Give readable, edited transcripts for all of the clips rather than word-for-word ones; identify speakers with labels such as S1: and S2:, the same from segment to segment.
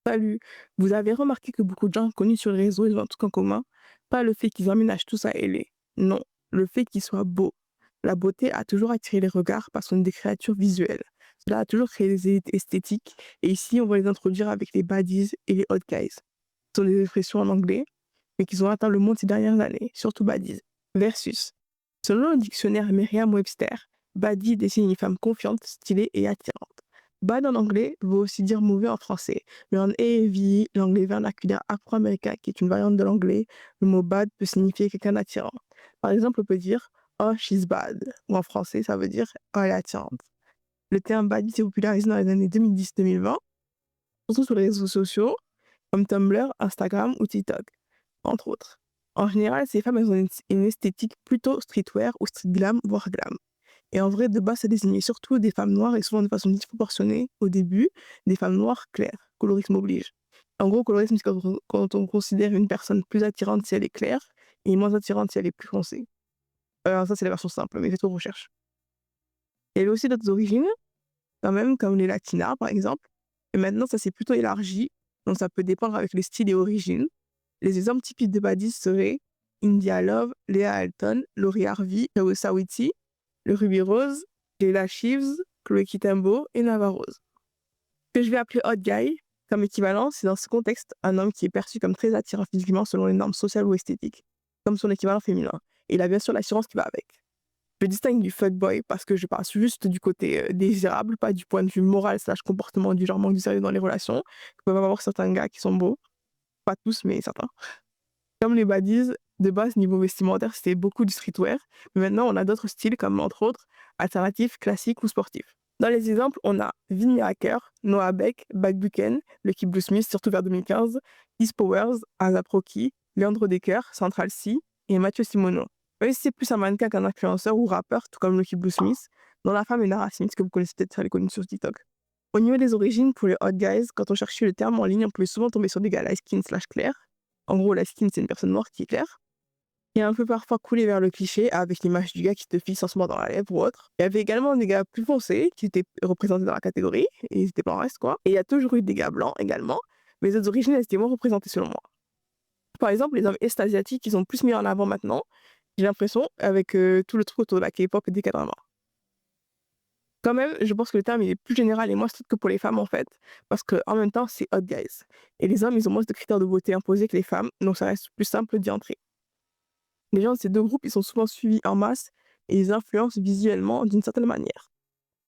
S1: Salut, vous avez remarqué que beaucoup de gens connus sur les réseaux, ils ont un truc en commun? Pas le fait qu'ils emménagent tous à LA. Non, le fait qu'ils soient beaux. La beauté a toujours attiré les regards parce qu'on est des créatures visuelles. Cela a toujours créé des élites esthétiques et ici on va les introduire avec les baddies et les hot guys. Ce sont des expressions en anglais, mais qui ont atteint le monde ces dernières années, surtout baddies. Versus. Selon le dictionnaire Merriam-Webster, baddie désigne une femme confiante, stylée et attirante. Bad en anglais veut aussi dire mauvais en français, mais en AAVE, l'anglais vernaculaire afro-américain, qui est une variante de l'anglais, le mot bad peut signifier quelqu'un d'attirant. Par exemple, on peut dire Oh, she's bad, ou en français, ça veut dire Oh, elle est attirante. Le terme baddie s'est popularisé dans les années 2010-2020, surtout sur les réseaux sociaux comme Tumblr, Instagram ou TikTok, entre autres. En général, ces femmes elles ont une esthétique plutôt streetwear ou street glam, voire glam. Et en vrai, de base, ça désignait surtout des femmes noires et souvent de façon disproportionnée au début, des femmes noires claires. Colorisme oblige. En gros, colorisme, c'est quand on considère une personne plus attirante si elle est claire et moins attirante si elle est plus foncée. Alors ça, c'est la version simple, mais faites vos recherches. Il y avait aussi d'autres origines, quand même, comme les latinas, par exemple. Et maintenant, ça s'est plutôt élargi, donc ça peut dépendre avec les styles et origines. Les exemples typiques de baddies seraient India Love, Léa Alton, Laurie Harvey, Reo Sawiti, le Ruby Rose, Leila Sheaves, Chloé Kitambo et Nava Rose. Ce que je vais appeler hot guy, comme équivalent, c'est dans ce contexte un homme qui est perçu comme très attirant physiquement selon les normes sociales ou esthétiques, comme son équivalent féminin. Et il a bien sûr l'assurance qui va avec. Je distingue du fuckboy parce que je parle juste du côté désirable, pas du point de vue moral slash comportement du genre manque de sérieux dans les relations, que peuvent avoir certains gars qui sont beaux, pas tous, mais certains. Comme les baddies, de base, niveau vestimentaire, c'était beaucoup du streetwear, mais maintenant, on a d'autres styles comme, entre autres, alternatifs, classiques ou sportifs. Dans les exemples, on a Vinnie Hacker, Noah Beck, Bucken, Lucky Blue Smith, surtout vers 2015, East Powers, ASAP Rocky, Leandro Decker, Central C et Mathieu Simono. Même si c'est plus un mannequin qu'un influenceur ou rappeur, tout comme Lucky Blue Smith, dont la femme est Nara Smith, que vous connaissez peut-être, elle est connue sur TikTok. Au niveau des origines, pour les hot guys, quand on cherchait le terme en ligne, on pouvait souvent tomber sur des gars light skin slash clair. En gros, la skin, c'est une personne noire qui est claire. Et un peu parfois coulé vers le cliché avec l'image du gars qui te fixe en se mordant la lèvre ou autre. Il y avait également des gars plus foncés qui étaient représentés dans la catégorie, et ils étaient blancs reste quoi. Et il y a toujours eu des gars blancs également, mais les autres origines, elles étaient moins représentées selon moi. Par exemple, les hommes est-asiatiques, ils ont plus mis en avant maintenant, j'ai l'impression, avec tout le truc autour de la K-pop et des K-dramas. Quand même, je pense que le terme il est plus général et moins strict que pour les femmes en fait, parce qu'en même temps, c'est hot guys. Et les hommes, ils ont moins de critères de beauté imposés que les femmes, donc ça reste plus simple d'y entrer. Les gens de ces deux groupes, ils sont souvent suivis en masse et ils influencent visuellement d'une certaine manière.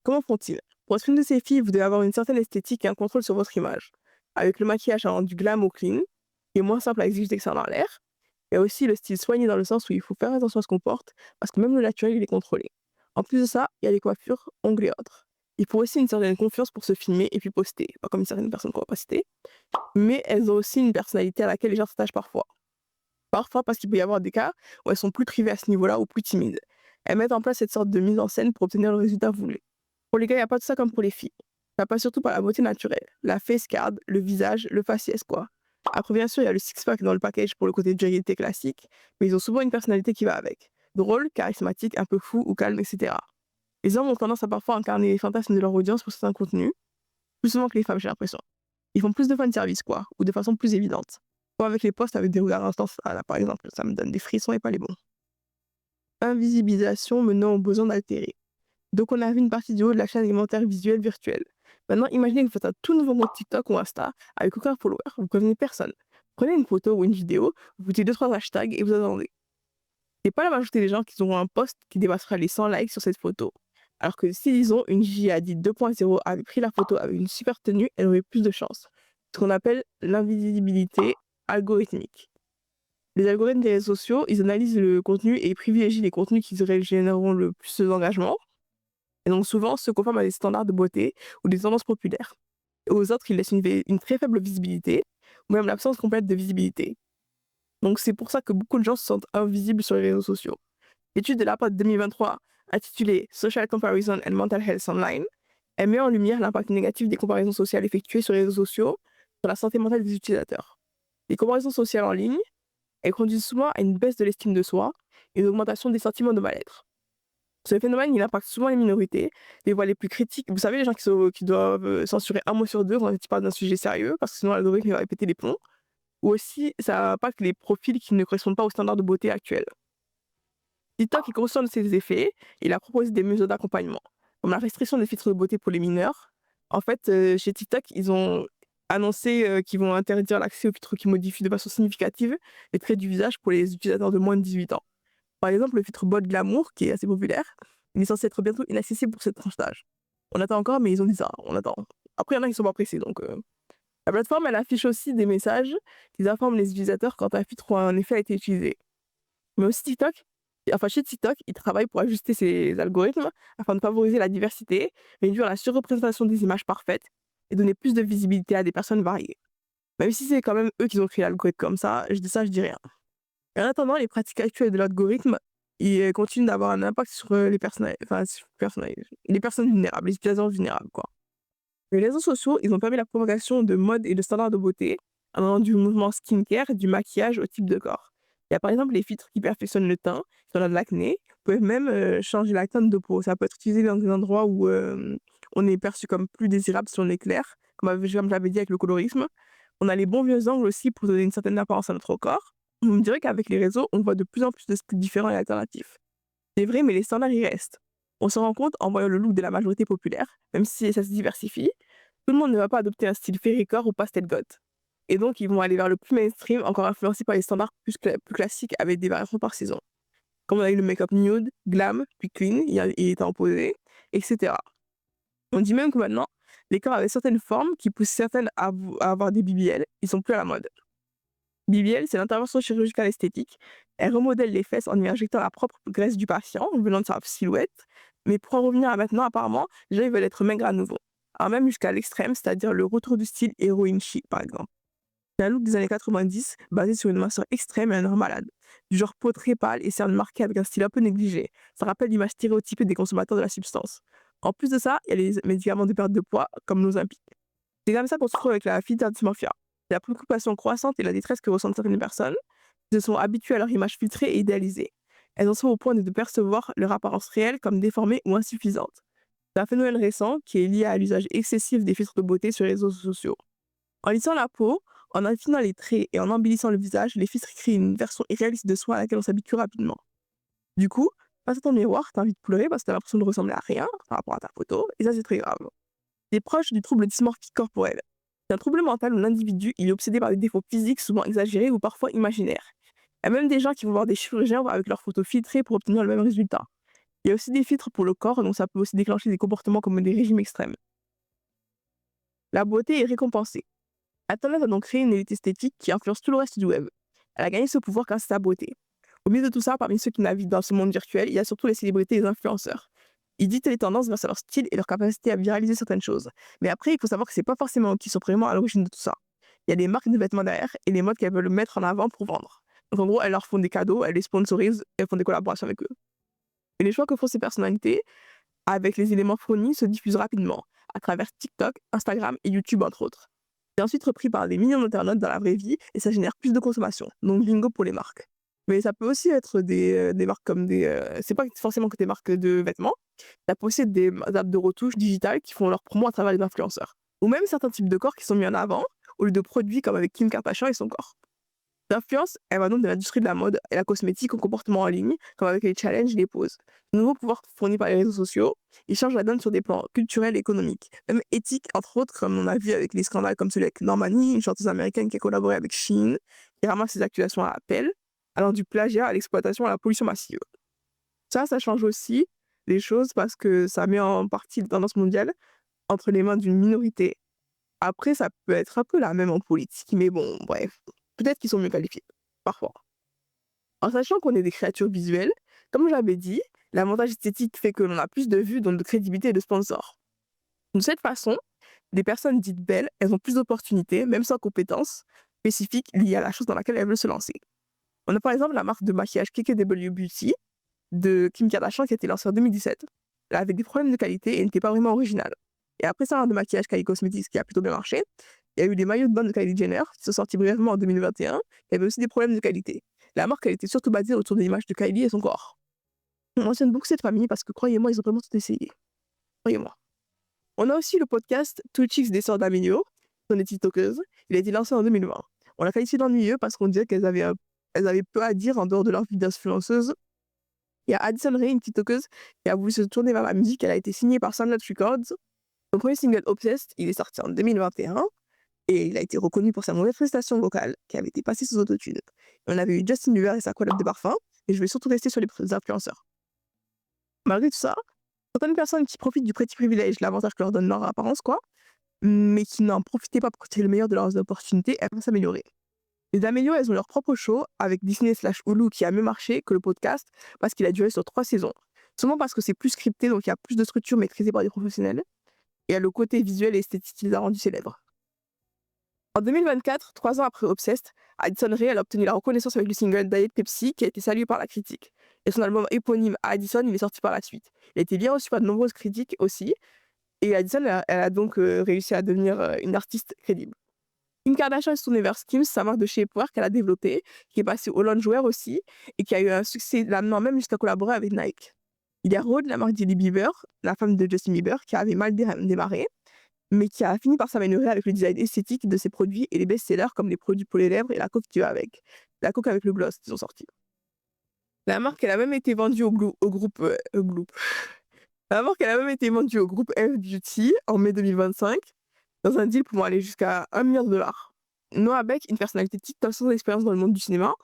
S1: Comment font-ils? Pour être une de ces filles, vous devez avoir une certaine esthétique et un contrôle sur votre image. Avec le maquillage allant du glam au clean, qui est moins simple à exécuter que ça dans l'air, il y a aussi le style soigné dans le sens où il faut faire attention à ce qu'on porte, parce que même le naturel, il est contrôlé. En plus de ça, il y a les coiffures, ongles et autres. Il faut aussi une certaine confiance pour se filmer et puis poster, pas comme une certaine personne qu'on va pas citer, mais elles ont aussi une personnalité à laquelle les gens s'attachent parfois. Parfois parce qu'il peut y avoir des cas où elles sont plus privées à ce niveau-là ou plus timides. Elles mettent en place cette sorte de mise en scène pour obtenir le résultat voulu. Pour les gars, il n'y a pas de ça comme pour les filles. Ça passe surtout par la beauté naturelle, la face card, le visage, le faciès quoi. Après bien sûr, il y a le six-pack dans le package pour le côté joyeté classique, mais ils ont souvent une personnalité qui va avec. Drôle, charismatique, un peu fou ou calme, etc. Les hommes ont tendance à parfois incarner les fantasmes de leur audience pour certains contenus, plus souvent que les femmes j'ai l'impression. Ils font plus de fanservice quoi, ou de façon plus évidente. Ou avec les posts avec des regards intenses, ah là par exemple, ça me donne des frissons et pas les bons. Invisibilisation menant au besoin d'altérer. Donc on a vu une partie du haut de la chaîne alimentaire visuelle virtuelle. Maintenant, imaginez que vous faites un tout nouveau compte TikTok ou Insta avec aucun follower, vous prévenez personne. Prenez une photo ou une vidéo, vous mettez 2-3 hashtags et vous attendez. C'est pas la majorité des gens qui auront un post qui dépassera les 100 likes sur cette photo. Alors que si, disons, une J.A.D. 2.0 avait pris la photo avec une super tenue, elle aurait plus de chance. Ce qu'on appelle l'invisibilité algorithmique. Les algorithmes des réseaux sociaux, ils analysent le contenu et privilégient les contenus qui généreront le plus d'engagement. Et donc souvent se conforment à des standards de beauté ou des tendances populaires. Et aux autres, ils laissent une très faible visibilité ou même l'absence complète de visibilité. Donc c'est pour ça que beaucoup de gens se sentent invisibles sur les réseaux sociaux. L'étude de la POD 2023, intitulée Social Comparison and Mental Health Online, elle met en lumière l'impact négatif des comparaisons sociales effectuées sur les réseaux sociaux sur la santé mentale des utilisateurs. Les comparaisons sociales en ligne, elles conduisent souvent à une baisse de l'estime de soi et une augmentation des sentiments de mal-être. Ce phénomène, il impacte souvent les minorités, les voix les plus critiques. Vous savez, les gens qui doivent censurer un mot sur deux quand ils parlent d'un sujet sérieux, parce que sinon l'algorithme il va répéter les plombs. Ou aussi, ça impacte les profils qui ne correspondent pas aux standards de beauté actuels. TikTok est conscient de ces effets, il a proposé des mesures d'accompagnement, comme la restriction des filtres de beauté pour les mineurs. En fait, chez TikTok, ils ont annoncé qu'ils vont interdire l'accès aux filtres qui modifient de façon significative les traits du visage pour les utilisateurs de moins de 18 ans. Par exemple, le filtre Bode Glamour, qui est assez populaire, il est censé être bientôt inaccessible pour cette tranche d'âge. On attend encore, mais ils ont dit ça, on attend. Après, il y en a qui sont pas pressés, donc la plateforme, elle affiche aussi des messages qui informent les utilisateurs quand un filtre ou un effet a été utilisé. Mais aussi TikTok, enfin chez TikTok, ils travaillent pour ajuster ces algorithmes afin de favoriser la diversité, réduire la surreprésentation des images parfaites et donner plus de visibilité à des personnes variées. Même si c'est quand même eux qui ont créé l'algorithme comme ça, je dis rien. Et en attendant, les pratiques actuelles de l'algorithme, ils continuent d'avoir un impact sur les personnes vulnérables, les utilisateurs vulnérables, quoi. Les réseaux sociaux, ils ont permis la propagation de modes et de standards de beauté, allant du mouvement skincare, du maquillage au type de corps. Il y a par exemple les filtres qui perfectionnent le teint, si on a de l'acné, peuvent même changer la teinte de peau. Ça peut être utilisé dans des endroits où on est perçu comme plus désirable si on est clair, comme j'avais dit avec le colorisme. On a les bons vieux angles aussi pour donner une certaine apparence à notre corps. On me dirait qu'avec les réseaux, on voit de plus en plus de styles différents et alternatifs. C'est vrai, mais les standards, ils restent. On se rend compte en voyant le look de la majorité populaire, même si ça se diversifie, tout le monde ne va pas adopter un style fairycore ou pastel goth. Et donc, ils vont aller vers le plus mainstream, encore influencé par les standards plus classiques avec des variations par saison. Comme on a eu le make-up nude, glam, puis clean, il est imposé, etc. On dit même que maintenant, les corps avec certaines formes qui poussent certaines à avoir des BBL, ils sont plus à la mode. BBL, c'est l'intervention chirurgicale esthétique. Elle remodèle les fesses en y injectant la propre graisse du patient, venant de sa silhouette. Mais pour en revenir à maintenant, apparemment, les gens ils veulent être maigres à nouveau. Alors même jusqu'à l'extrême, c'est-à-dire le retour du style héroïne chic, par exemple. C'est un look des années 90 basé sur une minceur extrême et un air malade. Du genre peau très pâle et cernes marquées avec un style un peu négligé. Ça rappelle l'image stéréotypée des consommateurs de la substance. En plus de ça, il y a les médicaments de perte de poids, comme l'Ozempic. C'est comme ça qu'on se retrouve avec la fille dysmorphia. C'est la préoccupation croissante et la détresse que ressentent certaines personnes qui se sont habituées à leur image filtrée et idéalisée. Elles en sont au point de percevoir leur apparence réelle comme déformée ou insuffisante. C'est un phénomène récent qui est lié à l'usage excessif des filtres de beauté sur les réseaux sociaux. En lissant la peau, en affinant les traits et en embellissant le visage, les filtres créent une version irréaliste de soi à laquelle on s'habitue rapidement. Du coup, face à ton miroir, t'as envie de pleurer parce que t'as l'impression de ressembler à rien par rapport à ta photo, et ça c'est très grave. C'est proche du trouble dysmorphique corporel. C'est un trouble mental où l'individu il est obsédé par des défauts physiques souvent exagérés ou parfois imaginaires. Il y a même des gens qui vont voir des chirurgiens avec leurs photos filtrées pour obtenir le même résultat. Il y a aussi des filtres pour le corps, donc ça peut aussi déclencher des comportements comme des régimes extrêmes. La beauté est récompensée. Internet a donc créé une élite esthétique qui influence tout le reste du web. Elle a gagné ce pouvoir grâce à sa beauté. Au milieu de tout ça, parmi ceux qui naviguent dans ce monde virtuel, il y a surtout les célébrités et les influenceurs. Ils dictent les tendances grâce à leur style et leur capacité à viraliser certaines choses. Mais après, il faut savoir que c'est pas forcément eux qui sont vraiment à l'origine de tout ça. Il y a des marques de vêtements derrière et les modes qu'elles veulent mettre en avant pour vendre. Donc en gros, elles leur font des cadeaux, elles les sponsorisent, elles font des collaborations avec eux. Et les choix que font ces personnalités, avec les éléments fournis, se diffusent rapidement, à travers TikTok, Instagram et YouTube entre autres. C'est ensuite repris par des millions d'internautes dans la vraie vie et ça génère plus de consommation, donc bingo pour les marques. Mais ça peut aussi être des marques comme c'est pas forcément que des marques de vêtements, ça peut aussi être des apps de retouches digitales qui font leur promo à travers les influenceurs. Ou même certains types de corps qui sont mis en avant, au lieu de produits comme avec Kim Kardashian et son corps. L'influence, elle va donc de l'industrie de la mode et la cosmétique au comportement en ligne, comme avec les challenges et les poses. De nouveaux pouvoirs fournis par les réseaux sociaux, ils changent la donne sur des plans culturels et économiques, même éthiques, entre autres, comme on a vu avec les scandales comme celui avec Normani, une chanteuse américaine qui a collaboré avec Shein, qui ramasse ses accusations à appel, allant du plagiat à l'exploitation à la pollution massive. Ça change aussi les choses parce que ça met en partie les tendances mondiales entre les mains d'une minorité. Après, ça peut être un peu la même en politique, mais bon, bref. Peut-être qu'ils sont mieux qualifiés, parfois. En sachant qu'on est des créatures visuelles, comme j'avais dit, l'avantage esthétique fait que l'on a plus de vues, donc de crédibilité et de sponsors. De cette façon, les personnes dites belles, elles ont plus d'opportunités, même sans compétences spécifiques liées à la chose dans laquelle elles veulent se lancer. On a par exemple la marque de maquillage KKW Beauty de Kim Kardashian qui a été lancée en 2017. Elle avait des problèmes de qualité et n'était pas vraiment originale. Et après ça, de maquillage Kylie Cosmetics qui a plutôt bien marché, il y a eu des maillots de bain de Kylie Jenner qui sont sortis brièvement en 2021. Il y avait aussi des problèmes de qualité. La marque, elle était surtout basée autour de l'image de Kylie et son corps. On mentionne beaucoup cette famille parce que croyez-moi, ils ont vraiment tout essayé. Croyez-moi. On a aussi le podcast Two Chicks des sœurs d'Amelio, ce sont des tiktokeuses. Il a été lancé en 2020. On l'a qualifié d'ennuyeux parce qu'on dirait elles avaient peu à dire en dehors de leur vie d'influenceuse. Il y a Addison Rae, une tiktokeuse, qui a voulu se tourner vers la musique. Elle a été signée par Soundcloud Records. Son premier single Obsessed, il est sorti en 2021 et il a été reconnu pour sa mauvaise prestation vocale qui avait été passée sous autotune. On avait eu Justin Bieber et sa collab de parfum, et je vais surtout rester sur les influenceurs. Malgré tout ça, certaines personnes qui profitent du petit privilège, l'avantage que leur donne leur apparence, quoi, mais qui n'en profitaient pas pour tirer le meilleur de leurs opportunités, elles vont s'améliorer. Les Amélios, elles ont leur propre show avec Disney/Hulu qui a mieux marché que le podcast parce qu'il a duré sur 3 saisons. Souvent parce que c'est plus scripté, donc il y a plus de structure maîtrisée par des professionnels. Et il y a le côté visuel et esthétique qui les a rendus célèbres. En 2024, 3 ans après Obsessed, Addison Rae a obtenu la reconnaissance avec le single Diet Pepsi qui a été salué par la critique. Et son album éponyme Addison, il est sorti par la suite. Il a été bien reçu par de nombreuses critiques aussi. Et Addison, elle a donc réussi à devenir une artiste crédible. Kim Kardashian s'est tournée vers Skims, sa marque de shapewear qu'elle a développée, qui est passée au loungewear aussi, et qui a eu un succès l'amenant même jusqu'à collaborer avec Nike. Il y a Rhode, la marque d'Hailey Bieber, la femme de Justin Bieber, qui avait mal démarré, mais qui a fini par s'améliorer avec le design esthétique de ses produits et les best-sellers comme les produits pour les lèvres et la coque qui va avec. La coque avec le gloss qu'ils ont sorti. La marque, elle a même été vendue au groupe Gloop. La marque, elle a même été vendue au groupe F Beauty en mai 2025 dans un deal pouvant aller jusqu'à $1 million. Noah Beck, une personnalité TikTok sans expérience dans le monde du cinéma,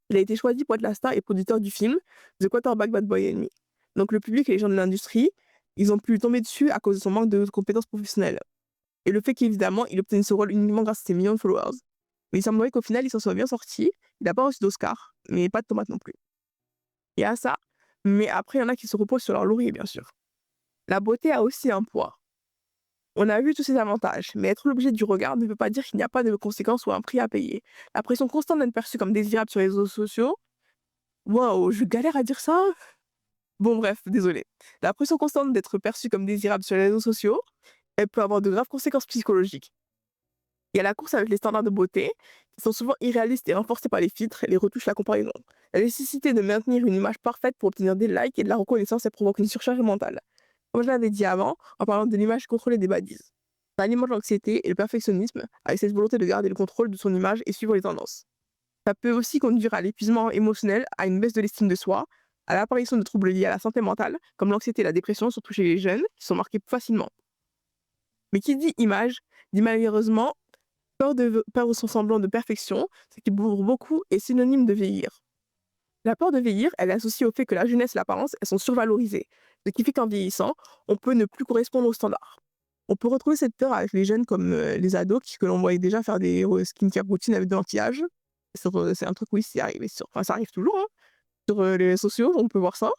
S1: il a été choisi pour être la star et producteur du film The Quarterback Bad Boy and Me. Donc le public et les gens de l'industrie, ils ont pu lui tomber dessus à cause de son manque de compétences professionnelles. Et le fait qu'évidemment, il obtienne ce rôle uniquement grâce à ses millions de followers. Mais il semblerait qu'au final, il s'en soit bien sorti. Il n'a pas reçu d'Oscar, mais pas de tomate non plus. Il y a ça, mais après, il y en a qui se reposent sur leur laurier, bien sûr. La beauté a aussi un poids. On a vu tous ces avantages, mais être l'objet du regard ne veut pas dire qu'il n'y a pas de conséquences ou un prix à payer. La pression constante d'être perçue comme désirable sur les réseaux sociaux, waouh, je galère à dire ça. Bon bref, désolé. La pression constante d'être perçue comme désirable sur les réseaux sociaux, elle peut avoir de graves conséquences psychologiques. Il y a la course avec les standards de beauté, qui sont souvent irréalistes et renforcés par les filtres et les retouches, la comparaison. La nécessité de maintenir une image parfaite pour obtenir des likes et de la reconnaissance, elle provoque une surcharge mentale. Comme je l'avais dit avant, en parlant de l'image contrôlée des badises. Ça alimente l'anxiété et le perfectionnisme, avec cette volonté de garder le contrôle de son image et suivre les tendances. Ça peut aussi conduire à l'épuisement émotionnel, à une baisse de l'estime de soi, à l'apparition de troubles liés à la santé mentale, comme l'anxiété et la dépression, surtout chez les jeunes, qui sont marqués plus facilement. Mais qui dit image, dit malheureusement peur de perdre son semblant de perfection, ce qui pour beaucoup est synonyme de vieillir. La peur de vieillir, elle est associée au fait que la jeunesse et l'apparence, elles sont survalorisées, ce qui fait qu'en vieillissant, on peut ne plus correspondre aux standards. On peut retrouver cette peur avec les jeunes comme les ados que l'on voyait déjà faire des skincare routines avec de l'anti-âge. C'est un truc, oui, c'est arrivé enfin, ça arrive toujours, hein. Sur les réseaux sociaux, on peut voir ça.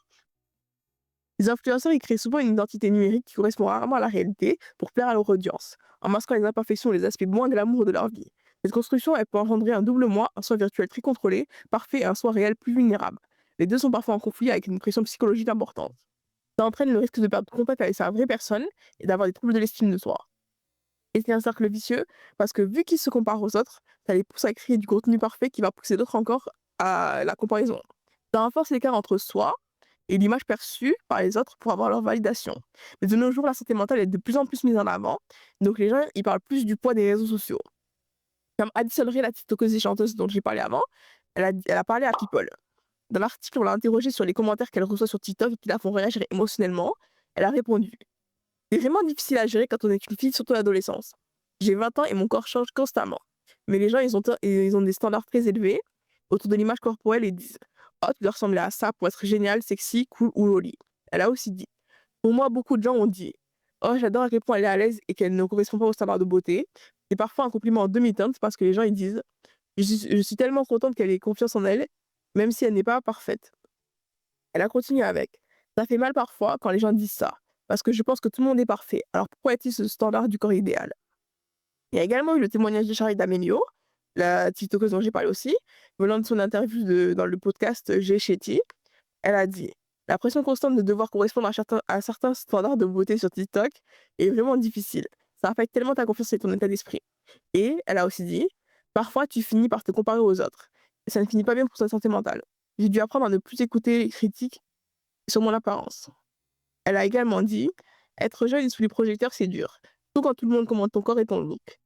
S1: Les influenceurs, ils créent souvent une identité numérique qui correspond rarement à la réalité pour plaire à leur audience, en masquant les imperfections et les aspects moins glamour de leur vie. Cette construction, elle peut engendrer un double moi, un soi virtuel très contrôlé, parfait et un soi réel plus vulnérable. Les deux sont parfois en conflit avec une pression psychologique importante. Ça entraîne le risque de perdre contact avec sa vraie personne et d'avoir des troubles de l'estime de soi. Et c'est un cercle vicieux parce que vu qu'ils se comparent aux autres, ça les pousse à créer du contenu parfait qui va pousser d'autres encore à la comparaison. Ça renforce l'écart entre soi et l'image perçue par les autres pour avoir leur validation. Mais de nos jours, la santé mentale est de plus en plus mise en avant, donc les gens ils parlent plus du poids des réseaux sociaux. Comme Addison Rae, la tiktokeuse et chanteuse dont j'ai parlé avant, elle a parlé à People. Dans l'article, on l'a interrogée sur les commentaires qu'elle reçoit sur TikTok et qui la font réagir émotionnellement. Elle a répondu: c'est vraiment difficile à gérer quand on est une fille, surtout à l'adolescence. J'ai 20 ans et mon corps change constamment. Mais les gens, ils ont des standards très élevés autour de l'image corporelle et disent: oh, tu dois ressembler à ça pour être génial, sexy, cool ou loli. Elle a aussi dit: pour moi, beaucoup de gens ont dit: oh, j'adore à quel point elle est à l'aise et qu'elle ne correspond pas aux standards de beauté. C'est parfois un compliment en demi-teinte parce que les gens ils disent: je suis tellement contente qu'elle ait confiance en elle, même si elle n'est pas parfaite. Elle a continué avec: ça fait mal parfois quand les gens disent ça, parce que je pense que tout le monde est parfait. Alors pourquoi est-il ce standard du corps idéal? Il y a également eu le témoignage de Charlie D'Amelio, la tiktokeuse dont j'ai parlé aussi, venant de son interview dans le podcast J'ai Shetty. Elle a dit: la pression constante de devoir correspondre à certains standards de beauté sur TikTok est vraiment difficile. Ça affecte tellement ta confiance et ton état d'esprit. Et elle a aussi dit: parfois tu finis par te comparer aux autres. Et ça ne finit pas bien pour ta santé mentale. J'ai dû apprendre à ne plus écouter les critiques sur mon apparence. Elle a également dit: «Être jeune et sous les projecteurs, c'est dur, surtout quand tout le monde commente ton corps et ton look.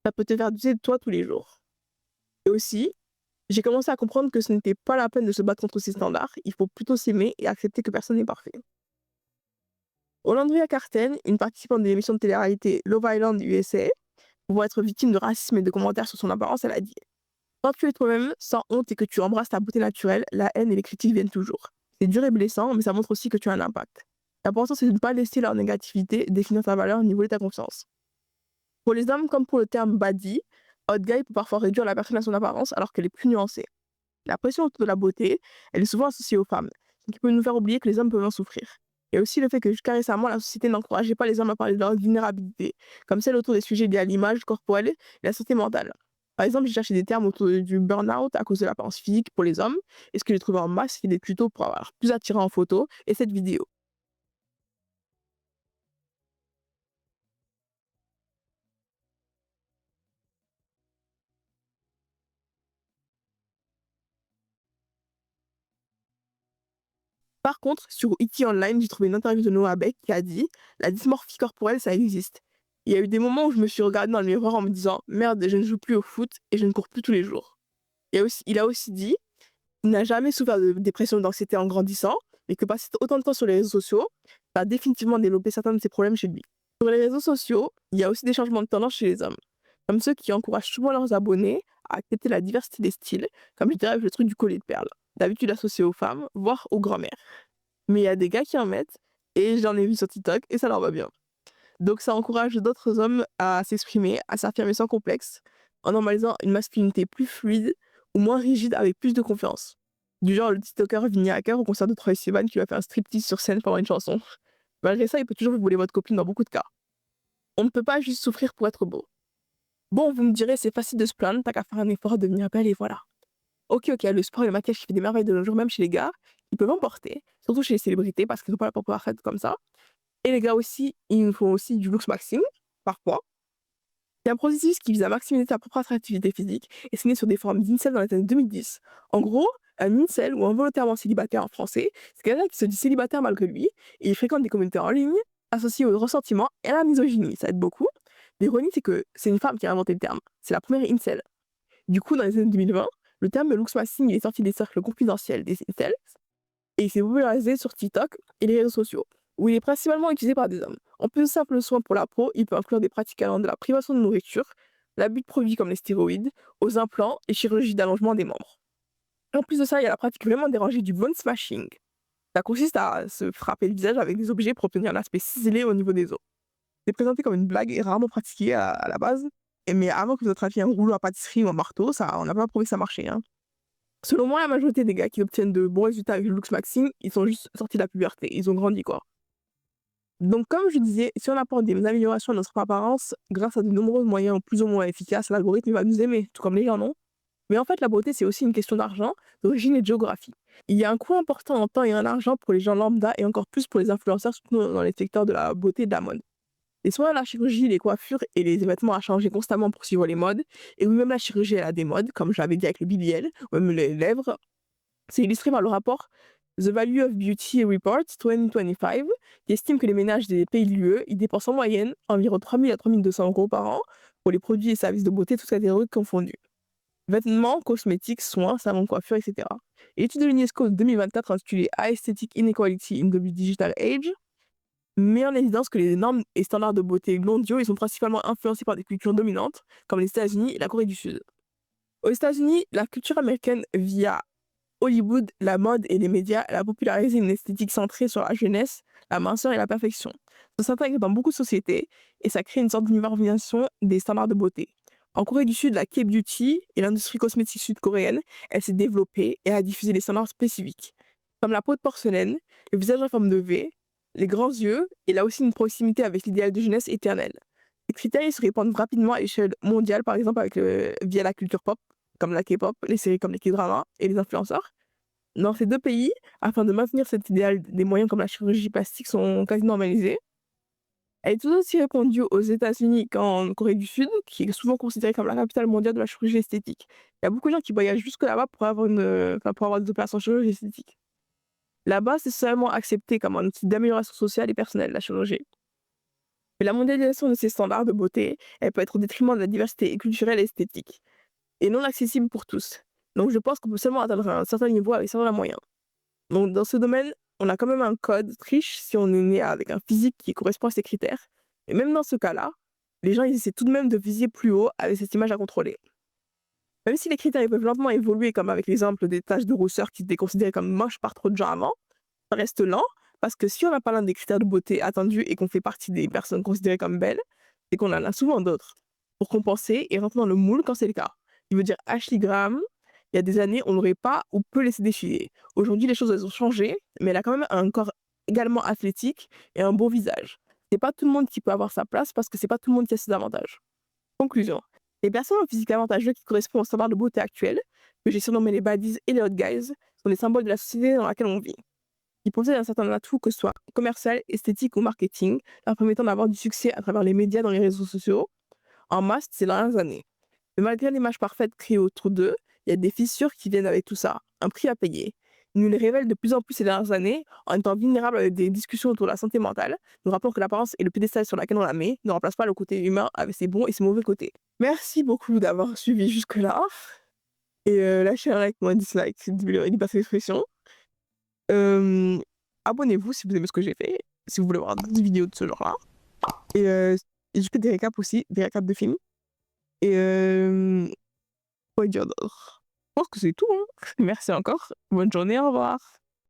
S1: Ça peut te faire douter de toi tous les jours». Et aussi, j'ai commencé à comprendre que ce n'était pas la peine de se battre contre ces standards, il faut plutôt s'aimer et accepter que personne n'est parfait. Olandria Carten, une participante de l'émission de télé-réalité Love Island USA, pour être victime de racisme et de commentaires sur son apparence, elle a dit: «Quand tu es toi-même, sans honte et que tu embrasses ta beauté naturelle, la haine et les critiques viennent toujours. C'est dur et blessant, mais ça montre aussi que tu as un impact. L'important, c'est de ne pas laisser leur négativité définir ta valeur ni voler ta confiance». Pour les hommes, comme pour le terme body, hot guy peut parfois réduire la personne à son apparence alors qu'elle est plus nuancée. La pression autour de la beauté, elle est souvent associée aux femmes, ce qui peut nous faire oublier que les hommes peuvent en souffrir. Et aussi le fait que jusqu'à récemment, la société n'encourageait pas les hommes à parler de leur vulnérabilité, comme celle autour des sujets liés à l'image corporelle et la santé mentale. Par exemple, j'ai cherché des termes autour du burn-out à cause de l'apparence physique pour les hommes, et ce que j'ai trouvé en masse, c'est des tutos pour avoir plus attirant en photo et cette vidéo. Par contre, sur Wiki Online, j'ai trouvé une interview de Noah Beck qui a dit: «La dysmorphie corporelle, ça existe. Il y a eu des moments où je me suis regardée dans le miroir en me disant: "Merde, je ne joue plus au foot et je ne cours plus tous les jours"». Il a aussi dit qu'il n'a jamais souffert de dépression ou d'anxiété en grandissant, mais que passer autant de temps sur les réseaux sociaux va définitivement développer certains de ses problèmes chez lui. Sur les réseaux sociaux, il y a aussi des changements de tendance chez les hommes, comme ceux qui encouragent souvent leurs abonnés à accepter la diversité des styles, comme je dirais avec le truc du collier de perles, d'habitude associé aux femmes, voire aux grand-mères. Mais il y a des gars qui en mettent et j'en ai vu sur TikTok et ça leur va bien. Donc ça encourage d'autres hommes à s'exprimer, à s'affirmer sans complexe, en normalisant une masculinité plus fluide ou moins rigide avec plus de confiance. Du genre le TikToker Vinny Hacker au concert de Troye Sivan qui va faire un striptease sur scène pendant une chanson. Malgré ça, il peut toujours vous voler votre copine dans beaucoup de cas. On ne peut pas juste souffrir pour être beau. Bon, vous me direz, c'est facile de se plaindre, t'as qu'à faire un effort, devenir belle et voilà. Ok, ok, le sport et le maquillage qui fait des merveilles de nos jours, même chez les gars, ils peuvent emporter, surtout chez les célébrités parce qu'ils sont pas là pour pouvoir faire comme ça. Et les gars aussi, ils nous font aussi du looks maxing, parfois. C'est un processus qui vise à maximiser sa propre attractivité physique et c'est né sur des forums d'incel dans les années 2010. En gros, un incel ou involontairement célibataire en français, c'est quelqu'un qui se dit célibataire malgré lui et il fréquente des communautés en ligne associées au ressentiment et à la misogynie. Ça aide beaucoup. L'ironie, c'est que c'est une femme qui a inventé le terme. C'est la première incel. Du coup, dans les années 2020, le terme looks maxing est sorti des cercles confidentiels des incels et il s'est popularisé sur TikTok et les réseaux sociaux, où il est principalement utilisé par des hommes. En plus de simples soins pour la peau, il peut inclure des pratiques allant de la privation de nourriture, l'abus de produits comme les stéroïdes, aux implants et chirurgie d'allongement des membres. En plus de ça, il y a la pratique vraiment dérangée du bone smashing. Ça consiste à se frapper le visage avec des objets pour obtenir un aspect ciselé au niveau des os. C'est présenté comme une blague et rarement pratiqué à la base, mais avant que vous attrapiez un rouleau à pâtisserie ou un marteau, ça, on n'a pas prouvé que ça marchait, hein. Selon moi, la majorité des gars qui obtiennent de bons résultats avec le looks maxing, ils sont juste sortis de la puberté, ils ont grandi quoi. Donc comme je disais, si on apporte des améliorations à notre apparence grâce à de nombreux moyens plus ou moins efficaces, l'algorithme va nous aimer, tout comme les gens, non? Mais en fait, la beauté, c'est aussi une question d'argent, d'origine et de géographie. Il y a un coût important en temps et en argent pour les gens lambda et encore plus pour les influenceurs, surtout dans les secteurs de la beauté et de la mode. Les soins, la chirurgie, les coiffures et les vêtements à changer constamment pour suivre les modes, et oui, même la chirurgie, elle a des modes, comme j'avais dit avec le BBL, ou même les lèvres. C'est illustré par le rapport The Value of Beauty Report 2025, qui estime que les ménages des pays de l'UE ils dépensent en moyenne environ 3 000 à 3 200 euros par an pour les produits et services de beauté, toutes catégories confondues. Vêtements, cosmétiques, soins, salons de coiffure, etc. Et l'étude de l'UNESCO de 2024 intitulée Aesthetic Inequality in the Digital Age met en évidence que les normes et standards de beauté mondiaux ils sont principalement influencés par des cultures dominantes, comme les États-Unis et la Corée du Sud. Aux États-Unis, la culture américaine via Hollywood, la mode et les médias, elle a popularisé une esthétique centrée sur la jeunesse, la minceur et la perfection. Ça s'intègre dans beaucoup de sociétés et ça crée une sorte d'uniformisation des standards de beauté. En Corée du Sud, la K-beauty et l'industrie cosmétique sud-coréenne, elle s'est développée et a diffusé des standards spécifiques, comme la peau de porcelaine, le visage en forme de V, les grands yeux, et là aussi une proximité avec l'idéal de jeunesse éternelle. Ces critères ils se répandent rapidement à l'échelle mondiale, par exemple via la culture pop, comme la K-pop, les séries comme les K-dramas et les influenceurs. Dans ces 2 pays, afin de maintenir cet idéal, des moyens comme la chirurgie plastique sont quasi normalisés. Elle est tout aussi répandue aux États-Unis qu'en Corée du Sud, qui est souvent considérée comme la capitale mondiale de la chirurgie esthétique. Il y a beaucoup de gens qui voyagent jusque là-bas pour avoir pour avoir des opérations de chirurgie esthétique. Là-bas, c'est seulement accepté comme un outil d'amélioration sociale et personnelle, la chirurgie. Mais la mondialisation de ces standards de beauté, elle peut être au détriment de la diversité culturelle et esthétique, et non accessible pour tous. Donc je pense qu'on peut seulement atteindre un certain niveau avec certains moyens. Donc dans ce domaine, on a quand même un code triche si on est né avec un physique qui correspond à ces critères. Et même dans ce cas-là, les gens ils essaient tout de même de viser plus haut avec cette image à contrôler. Même si les critères ils peuvent lentement évoluer, comme avec l'exemple des taches de rousseur qui étaient considérées comme moches par trop de gens avant, ça reste lent parce que si on n'a pas l'un des critères de beauté attendus et qu'on fait partie des personnes considérées comme belles, c'est qu'on en a souvent d'autres pour compenser et rentrer dans le moule quand c'est le cas. Il veut dire Ashley Graham, il y a des années, on n'aurait pas ou peu laissé défiler. Aujourd'hui, les choses elles ont changé, mais elle a quand même un corps également athlétique et un beau visage. C'est pas tout le monde qui peut avoir sa place parce que c'est pas tout le monde qui a ses avantages. Conclusion. Les personnes au physique avantageux qui correspondent aux standards de beauté actuels, que j'ai surnommés les baddies et les hot guys, sont des symboles de la société dans laquelle on vit. Ils possèdent un certain atout, que ce soit commercial, esthétique ou marketing, leur permettant d'avoir du succès à travers les médias dans les réseaux sociaux en masse ces dernières années. Mais malgré l'image parfaite créée autour d'eux, il y a des fissures qui viennent avec tout ça, un prix à payer. Ils nous les révèlent de plus en plus ces dernières années en étant vulnérables avec des discussions autour de la santé mentale. Nous rappelons que l'apparence et le pédestal sur laquelle on la met ne remplacent pas le côté humain avec ses bons et ses mauvais côtés. Merci beaucoup d'avoir suivi jusque-là. Et lâchez un like ou un dislike si vous voulez passer l'expression. Euh, Abonnez-vous si vous aimez ce que j'ai fait, si vous voulez voir d'autres vidéos de ce genre-là. Et, je fais des récaps aussi, des récaps de films. Et quoi dire d'autre? Je pense que c'est tout, hein. Merci encore. Bonne journée, au revoir.